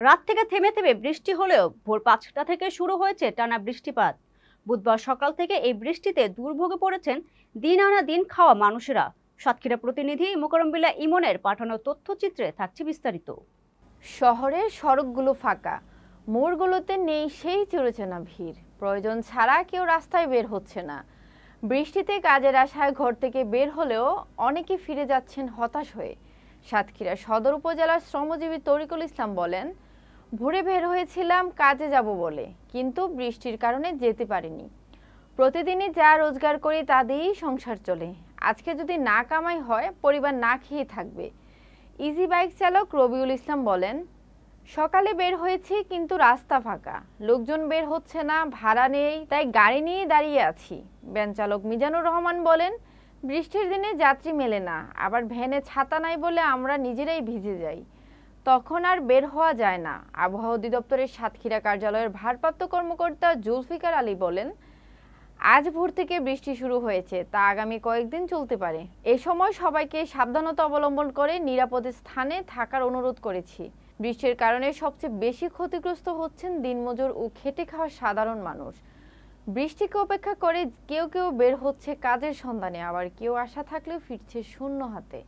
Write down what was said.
রাত থেকে থেমে থেমে বৃষ্টি হলেও ভোর ৫টা থেকে শুরু হয়েছে টানা বৃষ্টিপাত। বুধবার সকাল থেকে এই বৃষ্টিতে দুর্ভোগে পড়েছেন দিন আনা দিন খাওয়া মানুষেরা। সাতক্ষীরা প্রতিনিধি মোকাররম বিল্লাহ ইমনের পাঠানো তথ্যচিত্রে থাকছে বিস্তারিত। শহরের সড়কগুলো ফাঁকা, মোড়গুলোতে নেই সেই চিরচেনা ভিড়। প্রয়োজন ছাড়া কেউ রাস্তায় বের হচ্ছে না। বৃষ্টিতে কাজের আশায় ঘর থেকে বের হলেও অনেকে ফিরে যাচ্ছেন হতাশ হয়ে। সাতক্ষীরা সদর উপজেলার শ্রমজীবী তরিকুল ইসলাম বলেন, ভোরে বের হয়েছিলাম কাজে যাব বলে, কিন্তু বৃষ্টির কারণে যেতে পারিনি। প্রতিদিনই যা রোজগার করি তা দিয়েই সংসার চলে। আজকে যদি না কামাই হয়, পরিবার না খেয়ে থাকবে। ইজি বাইক চালক রবিউল ইসলাম বলেন, সকালে বের হয়েছি কিন্তু রাস্তা ফাঁকা, লোকজন বের হচ্ছে না, ভাড়া নেই, তাই গাড়ি নিয়ে দাঁড়িয়ে আছি। ভ্যান চালক মিজানুর রহমান বলেন, বৃষ্টির দিনে যাত্রী মেলে না, আবার ভ্যানে ছাতা নাই বলে আমরা নিজেরাই ভিজে যাই, তখন আর বের হওয়া যায় না। আবহাওয়া অধিদপ্তরের সাতক্ষীরা কার্যালয়ের ভারপ্রাপ্ত কর্মকর্তা জুলফিকার আলী বলেন, আজ ভোর থেকে বৃষ্টি শুরু হয়েছে, তা আগামী কয়েকদিন চলতে পারে। এ সময় সবাইকে সাবধানতা অবলম্বন করে নিরাপদ স্থানে থাকার অনুরোধ করেছি। বৃষ্টির কারণে সবচেয়ে বেশি ক্ষতিগ্রস্ত হচ্ছেন দিনমজুর ও খেটে খাওয়া সাধারণ মানুষ। বৃষ্টিকে উপেক্ষা করে কেউ কেউ বের হচ্ছে কাজের সন্ধানে, আবার কেউ আশা থাকলেও ফিরছে শূন্য হাতে।